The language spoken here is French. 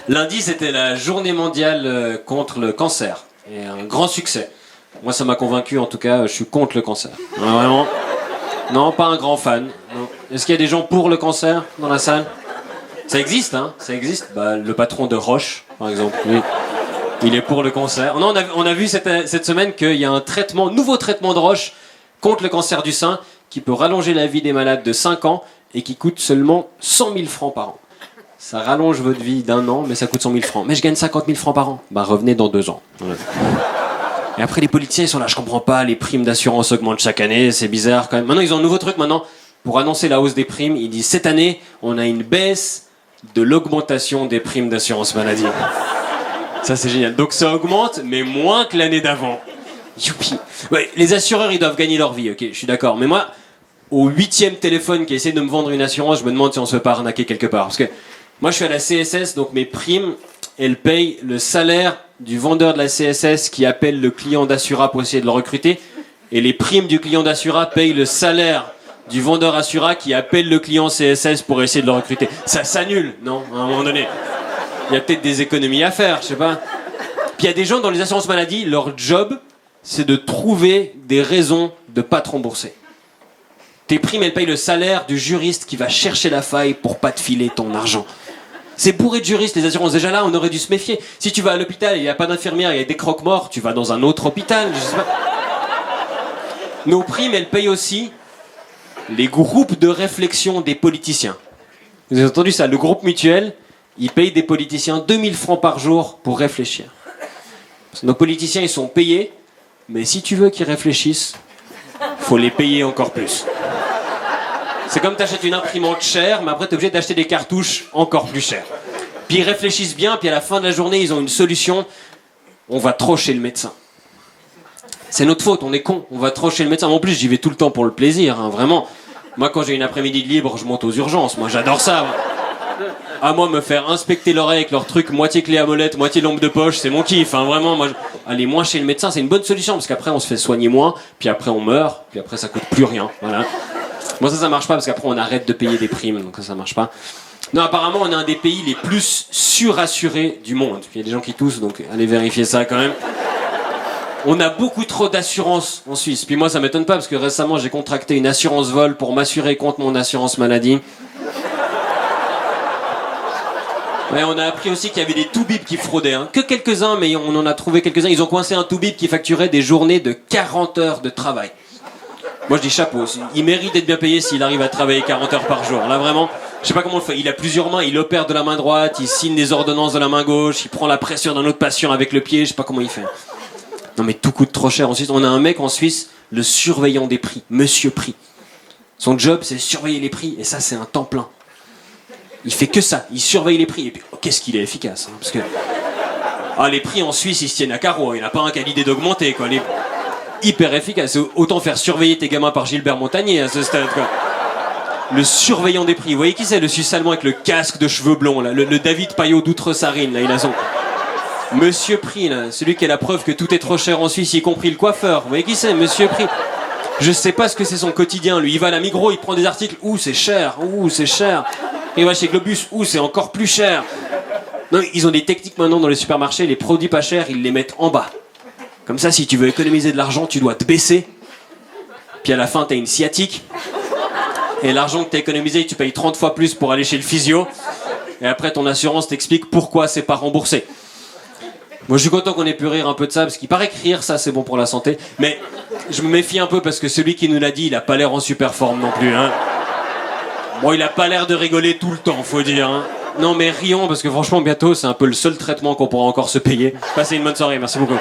Lundi, c'était la journée mondiale contre le cancer. Et un grand succès. Moi, ça m'a convaincu, en tout cas, je suis contre le cancer. Ouais, vraiment. Non, pas un grand fan. Non. Est-ce qu'il y a des gens pour le cancer dans la salle? Ça existe, hein? Ça existe. Bah, le patron de Roche, par exemple, lui, il est pour le cancer. Non, on a vu cette semaine qu'il y a un nouveau traitement de Roche contre le cancer du sein qui peut rallonger la vie des malades de 5 ans et qui coûte seulement 100 000 francs par an. Ça rallonge votre vie d'1 an, mais ça coûte 100 000 francs. Mais je gagne 50 000 francs par an. Bah, revenez dans 2 ans. Voilà. Et après, les politiciens, ils sont là, je comprends pas, les primes d'assurance augmentent chaque année, c'est bizarre quand même. Maintenant, ils ont un nouveau truc maintenant. Pour annoncer la hausse des primes, ils disent, cette année, on a une baisse de l'augmentation des primes d'assurance maladie. Ça, c'est génial. Donc ça augmente, mais moins que l'année d'avant. Youpi. Ouais, les assureurs, ils doivent gagner leur vie, ok, je suis d'accord. Mais moi, au 8e téléphone qui essaie de me vendre une assurance, je me demande si on se fait pas arnaquer quelque part. Parce que moi, je suis à la CSS, donc mes primes, elles payent le salaire du vendeur de la CSS qui appelle le client d'Assura pour essayer de le recruter. Et les primes du client d'Assura payent le salaire du vendeur Assura qui appelle le client CSS pour essayer de le recruter. Ça s'annule, non? À un moment donné. Il y a peut-être des économies à faire, je sais pas. Puis il y a des gens dans les assurances maladie, leur job, c'est de trouver des raisons de pas te rembourser. Tes primes, elles payent le salaire du juriste qui va chercher la faille pour pas te filer ton argent. C'est bourré de juristes, les assurances. Déjà là, on aurait dû se méfier. Si tu vas à l'hôpital et il n'y a pas d'infirmière, il y a des croque-morts, tu vas dans un autre hôpital, je sais pas. Nos primes, elles payent aussi les groupes de réflexion des politiciens. Vous avez entendu ça? Le groupe mutuel, il paye des politiciens 2000 francs par jour pour réfléchir. Parce que nos politiciens, ils sont payés, mais si tu veux qu'ils réfléchissent, faut les payer encore plus. C'est comme t'achètes une imprimante chère, mais après t'es obligé d'acheter des cartouches encore plus chères. Puis ils réfléchissent bien, puis à la fin de la journée, ils ont une solution. On va trop chez le médecin. C'est notre faute, on est con. On va trop chez le médecin. En plus, j'y vais tout le temps pour le plaisir, hein, vraiment. Moi, quand j'ai une après-midi de libre, je monte aux urgences. Moi, j'adore ça. À moi, me faire inspecter l'oreille avec leur truc moitié clé à molette, moitié lampe de poche, c'est mon kiff. Hein, vraiment, moi, aller moins chez le médecin, c'est une bonne solution parce qu'après, on se fait soigner moins, puis après, on meurt, puis après, ça coûte plus rien. Voilà. Moi, ça marche pas parce qu'après, on arrête de payer des primes, donc ça marche pas. Non, apparemment, on est un des pays les plus surassurés du monde. Il y a des gens qui toussent, donc allez vérifier ça quand même. On a beaucoup trop d'assurance en Suisse. Puis moi, ça m'étonne pas parce que récemment, j'ai contracté une assurance vol pour m'assurer contre mon assurance maladie. Ouais, on a appris aussi qu'il y avait des toubibs qui fraudaient. Hein. Que quelques-uns, mais on en a trouvé quelques-uns. Ils ont coincé un toubib qui facturait des journées de 40 heures de travail. Moi, je dis chapeau. Il mérite d'être bien payé s'il arrive à travailler 40 heures par jour. Là, vraiment, je sais pas comment on le fait. Il a plusieurs mains. Il opère de la main droite. Il signe des ordonnances de la main gauche. Il prend la pression d'un autre patient avec le pied. Je sais pas comment il fait. Non, mais tout coûte trop cher. En Suisse, on a un mec en Suisse, le surveillant des prix. Monsieur Prix. Son job, c'est surveiller les prix. Et ça, c'est un temps plein. Il fait que ça, il surveille les prix. Et puis, oh, qu'est-ce qu'il est efficace, hein, parce que les prix en Suisse, ils se tiennent à carreau. Il n'y en a pas un qui a l'idée d'augmenter, quoi. Il est hyper efficace. C'est autant faire surveiller tes gamins par Gilbert Montagnier à ce stade, quoi. Le surveillant des prix. Vous voyez qui c'est, le Suisse allemand avec le casque de cheveux blonds, là, le David Payot d'Outre-Sarine, là, il a son... Monsieur Prix, là, celui qui a la preuve que tout est trop cher en Suisse, y compris le coiffeur. Vous voyez qui c'est, Monsieur Prix? Je sais pas ce que c'est son quotidien, lui. Il va à la Migros, il prend des articles. Ouh, c'est cher. Ouh, c'est cher. Il va chez Globus. Ouh, c'est encore plus cher. Non, ils ont des techniques maintenant dans les supermarchés. Les produits pas chers, ils les mettent en bas. Comme ça, si tu veux économiser de l'argent, tu dois te baisser. Puis à la fin, t'as une sciatique. Et l'argent que t'as économisé, tu payes 30 fois plus pour aller chez le physio. Et après, ton assurance t'explique pourquoi c'est pas remboursé. Moi, je suis content qu'on ait pu rire un peu de ça, parce qu'il paraît que rire, ça, c'est bon pour la santé. Mais je me méfie un peu, parce que celui qui nous l'a dit, il a pas l'air en super forme non plus, hein. Bon, il a pas l'air de rigoler tout le temps, faut dire, hein. Non, mais rions, parce que franchement, bientôt, c'est un peu le seul traitement qu'on pourra encore se payer. Passez une bonne soirée, merci beaucoup.